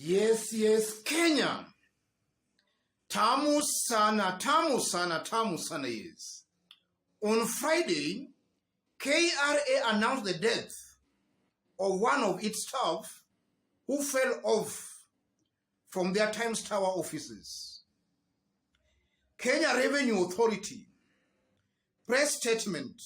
Yes, Kenya. Tamu sana is. On Friday, KRA announced the death of one of its staff who fell off from their Times Tower offices. Kenya Revenue Authority press statement.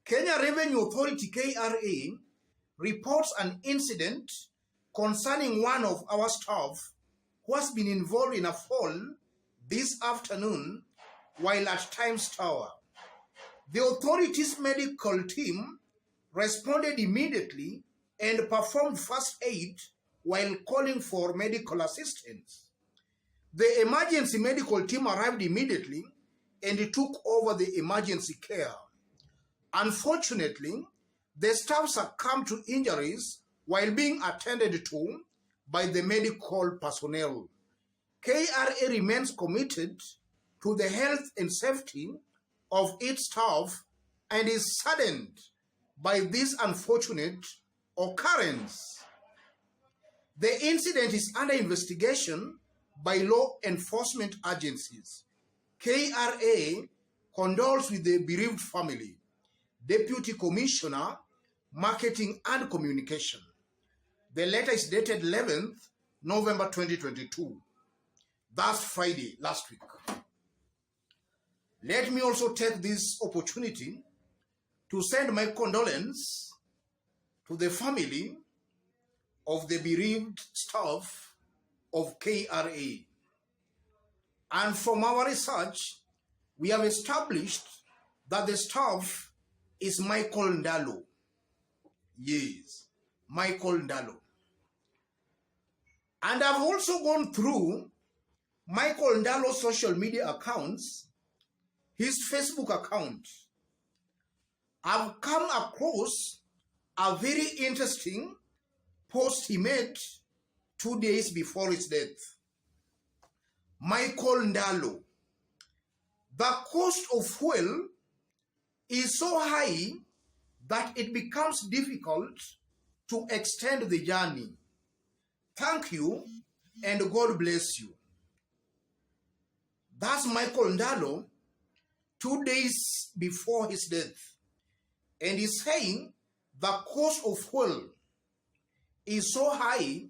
Kenya Revenue Authority KRA reports an incident concerning one of our staff who has been involved in a fall this afternoon while at Times Tower. The authorities' medical team responded immediately and performed first aid while calling for medical assistance. The emergency medical team arrived immediately and took over the emergency care. Unfortunately, the staff succumbed to injuries while being attended to by the medical personnel. KRA remains committed to the health and safety of its staff and is saddened by this unfortunate occurrence. The incident is under investigation by law enforcement agencies. KRA condoles with the bereaved family. Deputy Commissioner, Marketing and Communication. The letter is dated 11th November 2022. That's Friday, last week. Let me also take this opportunity to send my condolence to the family of the bereaved staff of KRA. And from our research, we have established that the staff is Michael Dalo. Yes, Michael Dalo. And I've also gone through Michael Dalo's social media accounts, his Facebook account. I've come across a very interesting post he made 2 days before his death. Michael Dalo. The cost of fuel is so high that it becomes difficult to extend the journey. Thank you and God bless you. That's Michael Dalo 2 days before his death. And he's saying the cost of fuel is so high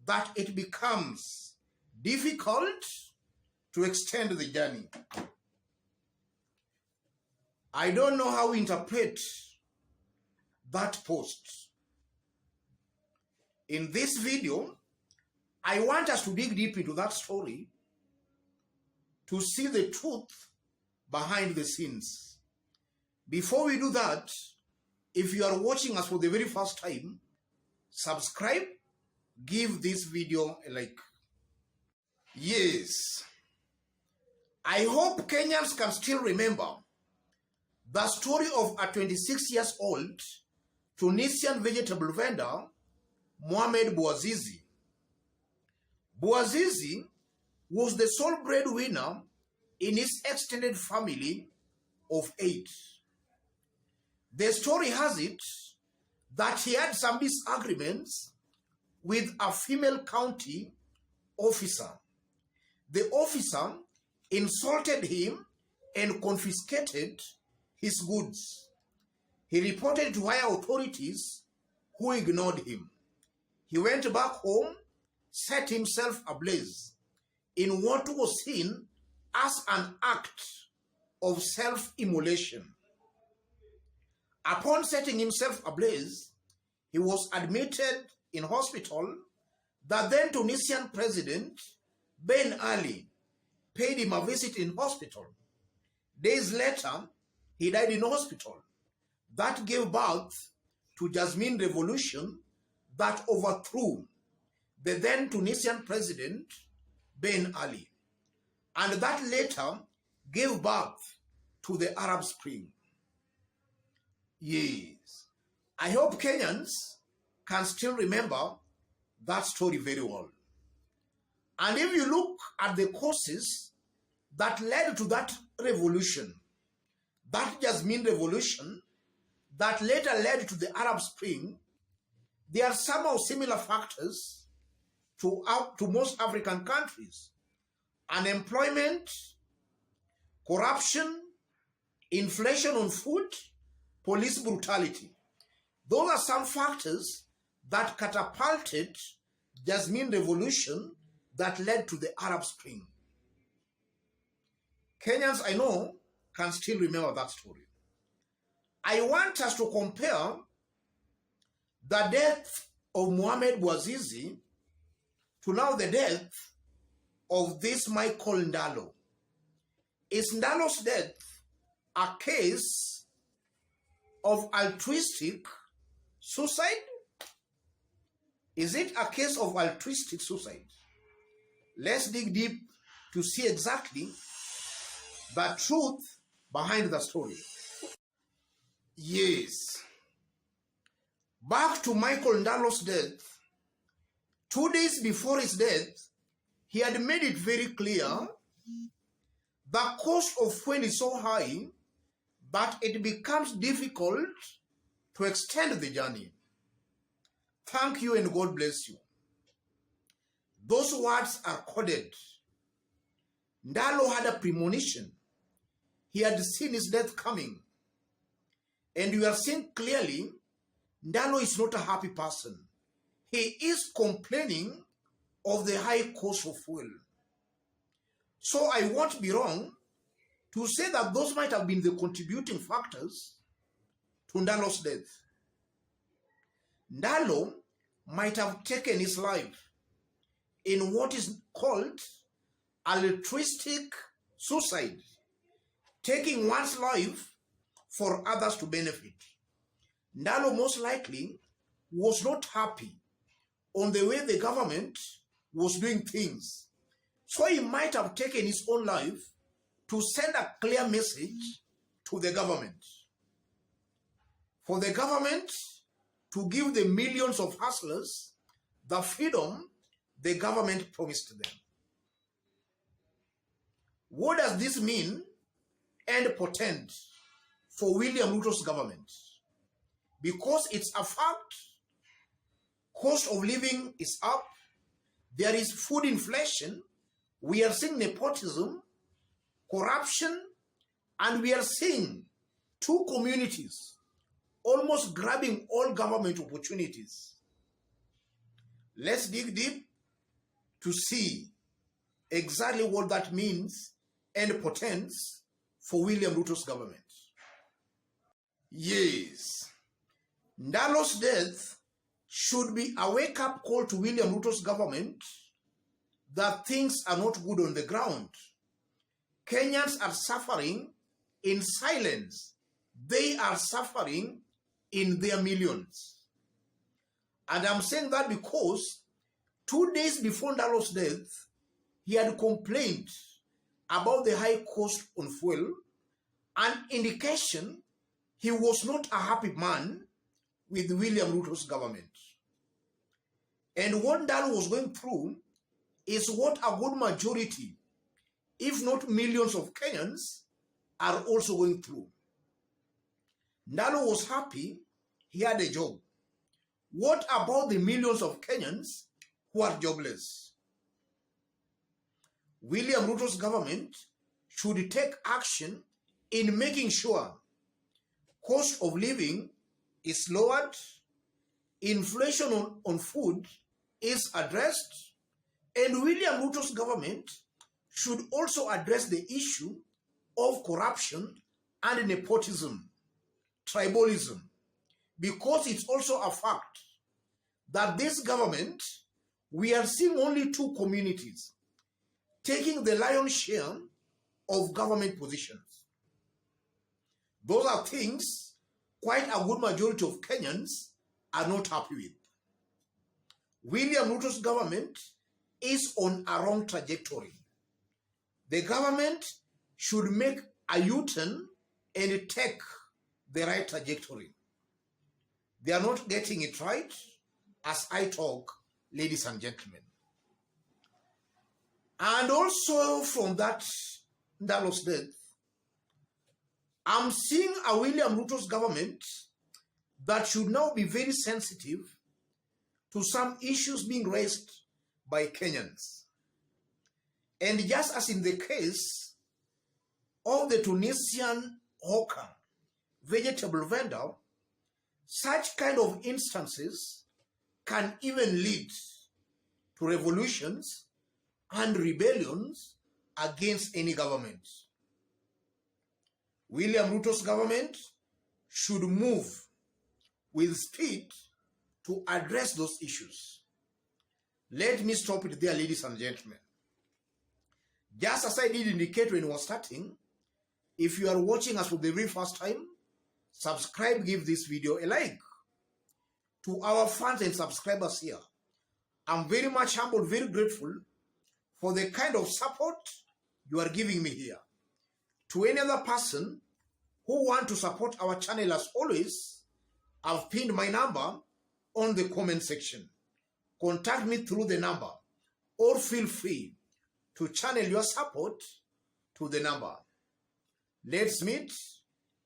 that it becomes difficult to extend the journey. I don't know how to interpret that post. In this video, I want us to dig deep into that story to see the truth behind the scenes. Before we do that, if you are watching us for the very first time, subscribe, give this video a like. Yes, I hope Kenyans can still remember the story of a 26-year-old Tunisian vegetable vendor, Mohamed Bouazizi. Bouazizi was the sole breadwinner in his extended family of 8. The story has it that he had some disagreements with a female county officer. The officer insulted him and confiscated his goods. He reported to higher authorities who ignored him. He went back home, set himself ablaze in what was seen as an act of self-immolation. Upon setting himself ablaze, he was admitted in hospital. The then Tunisian president, Ben Ali, paid him a visit in hospital. Days later, he died in hospital. That gave birth to Jasmine Revolution that overthrew the then Tunisian president, Ben Ali. And that later gave birth to the Arab Spring. Yes, I hope Kenyans can still remember that story very well. And if you look at the causes that led to that revolution, that Jasmine Revolution, that later led to the Arab Spring, there are somehow similar factors to most African countries. Unemployment, corruption, inflation on food, police brutality. Those are some factors that catapulted Jasmine revolution that led to the Arab Spring. Kenyans, I know, can still remember that story. I want us to compare the death of Mohamed Bouazizi to now the death of this Michael Dalo. Is Dalo's death a case of altruistic suicide? Is it a case of altruistic suicide? Let's dig deep to see exactly the truth behind the story. Yes. Back to Michael Dalo's death. 2 days before his death, he had made it very clear the cost of fuel is so high that it becomes difficult to extend the journey. Thank you and God bless you. Those words are coded. Dalo had a premonition. He had seen his death coming. And you are seeing clearly, Dalo is not a happy person. He is complaining of the high cost of fuel. So I won't be wrong to say that those might have been the contributing factors to Dalo's death. Dalo might have taken his life in what is called altruistic suicide, taking one's life for others to benefit. Dalo most likely was not happy on the way the government was doing things. So he might have taken his own life to send a clear message to the government. For the government to give the millions of hustlers the freedom the government promised them. What does this mean and portend for William Ruto's government? Because it's a fact, cost of living is up, there is food inflation, we are seeing nepotism, corruption, and we are seeing two communities almost grabbing all government opportunities. Let's dig deep to see exactly what that means and portends for William Ruto's government. Yes, Dalo's death should be a wake-up call to William Ruto's government that things are not good on the ground. Kenyans are suffering in silence. They are suffering in their millions. And I'm saying that because 2 days before Dalo's death, he had complained about the high cost on fuel, an indication he was not a happy man with William Ruto's government. And what Dalo was going through is what a good majority, if not millions of Kenyans, are also going through. Dalo was happy he had a job. What about the millions of Kenyans who are jobless? William Ruto's government should take action in making sure cost of living is lowered, inflation on food is addressed, and William Ruto's government should also address the issue of corruption and nepotism, tribalism, because it's also a fact that this government, we are seeing only two communities taking the lion's share of government positions. Those are things quite a good majority of Kenyans are not happy with. William Ruto's government is on a wrong trajectory. The government should make a U-turn and take the right trajectory. They are not getting it right as I talk, ladies and gentlemen. And also from that Dalo's death, I'm seeing a William Ruto's government that should now be very sensitive to some issues being raised by Kenyans. And just as in the case of the Tunisian hawker, vegetable vendor, such kind of instances can even lead to revolutions and rebellions against any government. William Ruto's government should move with speed to address those issues. Let me stop it there, ladies and gentlemen. Just as I did indicate when we were starting, if you are watching us for the very first time, subscribe, give this video a like. To our fans and subscribers here, I'm very much humbled, very grateful for the kind of support you are giving me here. To any other person who want to support our channel, as always, I've pinned my number on the comment section. Contact me through the number or feel free to channel your support to the number. Let's meet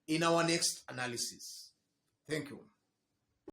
in our next analysis. Thank you.